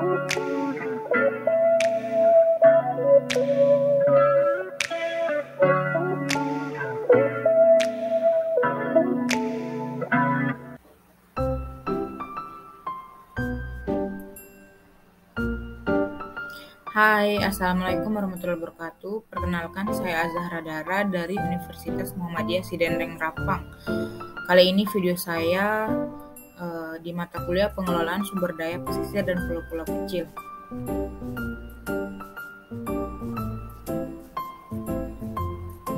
Hai, Assalamualaikum warahmatullahi wabarakatuh. Perkenalkan, saya Azahra Dara dari Universitas Muhammadiyah Sidendeng Rapang. Kali ini video saya di mata kuliah Pengelolaan Sumber Daya Pesisir dan Pulau-Pulau Kecil.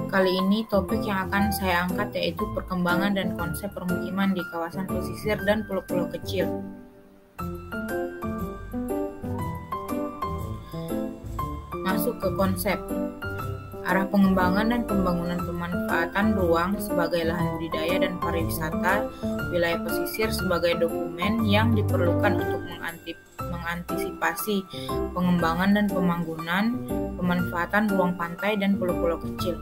Kali ini topik yang akan saya angkat yaitu perkembangan dan konsep permukiman di kawasan pesisir dan pulau-pulau kecil. Masuk ke konsep. Arah pengembangan dan pembangunan pemanfaatan ruang sebagai lahan budidaya dan pariwisata wilayah pesisir sebagai dokumen yang diperlukan untuk mengantisipasi pengembangan dan pembangunan pemanfaatan ruang pantai dan pulau-pulau kecil.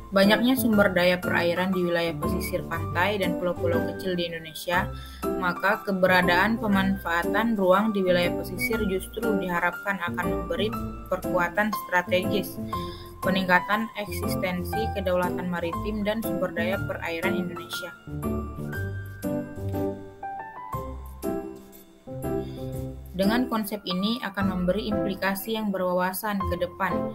Banyaknya sumber daya perairan di wilayah pesisir pantai dan pulau-pulau kecil di Indonesia, maka keberadaan pemanfaatan ruang di wilayah pesisir justru diharapkan akan memberi perkuatan strategis, peningkatan eksistensi kedaulatan maritim dan sumber daya perairan Indonesia. Dengan konsep ini akan memberi implikasi yang berwawasan ke depan,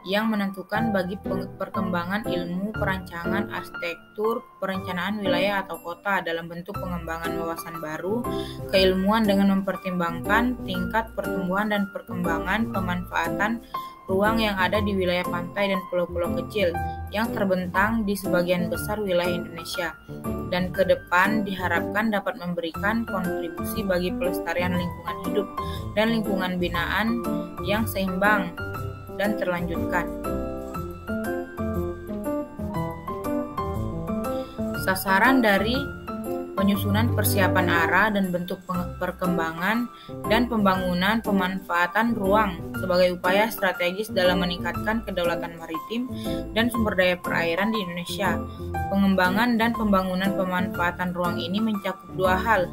yang menentukan bagi perkembangan ilmu perancangan arsitektur, perencanaan wilayah atau kota dalam bentuk pengembangan wawasan baru, keilmuan dengan mempertimbangkan tingkat pertumbuhan dan perkembangan pemanfaatan ruang yang ada di wilayah pantai dan pulau-pulau kecil yang terbentang di sebagian besar wilayah Indonesia, dan ke depan diharapkan dapat memberikan kontribusi bagi pelestarian lingkungan hidup dan lingkungan binaan yang seimbang dan terlanjutkan. Sasaran dari penyusunan persiapan arah dan bentuk perkembangan dan pembangunan pemanfaatan ruang sebagai upaya strategis dalam meningkatkan kedaulatan maritim dan sumber daya perairan di Indonesia. Pengembangan dan pembangunan pemanfaatan ruang ini mencakup dua hal,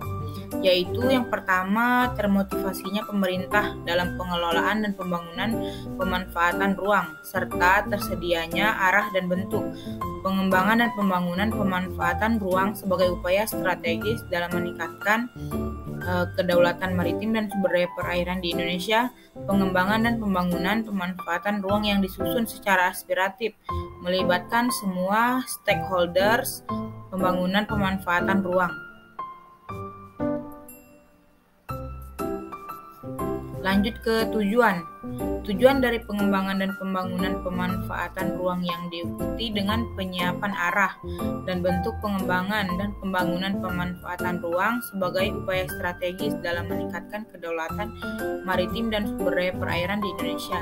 yaitu yang pertama termotivasinya pemerintah dalam pengelolaan dan pembangunan pemanfaatan ruang, serta tersedianya arah dan bentuk pengembangan dan pembangunan pemanfaatan ruang sebagai upaya strategis dalam meningkatkan kedaulatan maritim dan sumber daya perairan di Indonesia. Pengembangan dan pembangunan pemanfaatan ruang yang disusun secara aspiratif, melibatkan semua stakeholders pembangunan pemanfaatan ruang. Lanjut ke tujuan. Tujuan dari pengembangan dan pembangunan pemanfaatan ruang yang diikuti dengan penyiapan arah dan bentuk pengembangan dan pembangunan pemanfaatan ruang sebagai upaya strategis dalam meningkatkan kedaulatan maritim dan sumber daya perairan di Indonesia.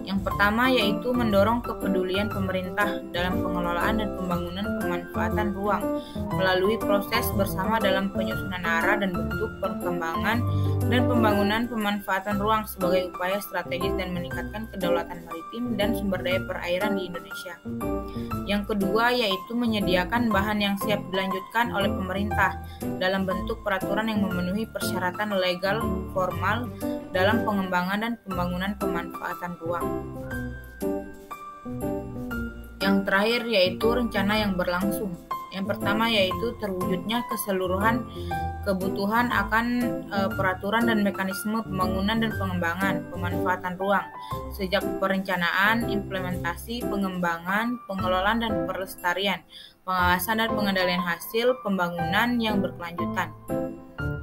Yang pertama yaitu mendorong kepedulian pemerintah dalam pengelolaan dan pembangunan pemanfaatan ruang melalui proses bersama dalam penyusunan arah dan bentuk perkembangan dan pembangunan pemanfaatan ruang sebagai upaya strategis dan meningkatkan kedaulatan maritim dan sumber daya perairan di Indonesia. Yang kedua yaitu menyediakan bahan yang siap dilanjutkan oleh pemerintah dalam bentuk peraturan yang memenuhi persyaratan legal formal dalam pengembangan dan pembangunan pemanfaatan ruang. Yang terakhir yaitu rencana yang berlangsung. Yang pertama yaitu terwujudnya keseluruhan kebutuhan akan peraturan dan mekanisme pembangunan dan pengembangan pemanfaatan ruang sejak perencanaan, implementasi, pengembangan, pengelolaan dan pelestarian, pengawasan dan pengendalian hasil pembangunan yang berkelanjutan.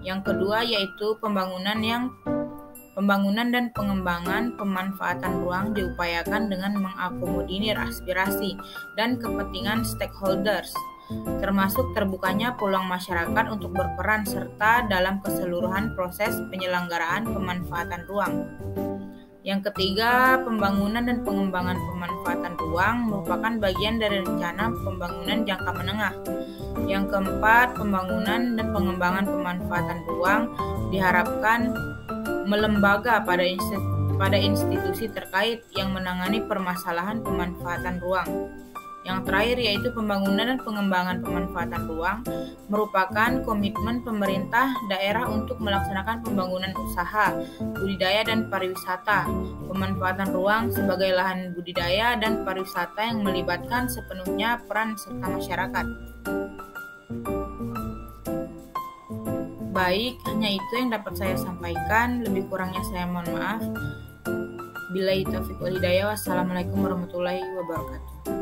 Yang kedua yaitu pembangunan dan pengembangan pemanfaatan ruang diupayakan dengan mengakomodir aspirasi dan kepentingan stakeholders, termasuk terbukanya peluang masyarakat untuk berperan serta dalam keseluruhan proses penyelenggaraan pemanfaatan ruang. Yang ketiga, pembangunan dan pengembangan pemanfaatan ruang merupakan bagian dari rencana pembangunan jangka menengah. Yang keempat, pembangunan dan pengembangan pemanfaatan ruang diharapkan melembaga pada institusi terkait yang menangani permasalahan pemanfaatan ruang. Yang terakhir yaitu pembangunan dan pengembangan pemanfaatan ruang merupakan komitmen pemerintah daerah untuk melaksanakan pembangunan usaha, budidaya dan pariwisata. Pemanfaatan ruang sebagai lahan budidaya dan pariwisata yang melibatkan sepenuhnya peran serta masyarakat. Baik, hanya itu yang dapat saya sampaikan. Lebih kurangnya saya mohon maaf. Billahi taufiq wal hidayah. Wassalamualaikum warahmatullahi wabarakatuh.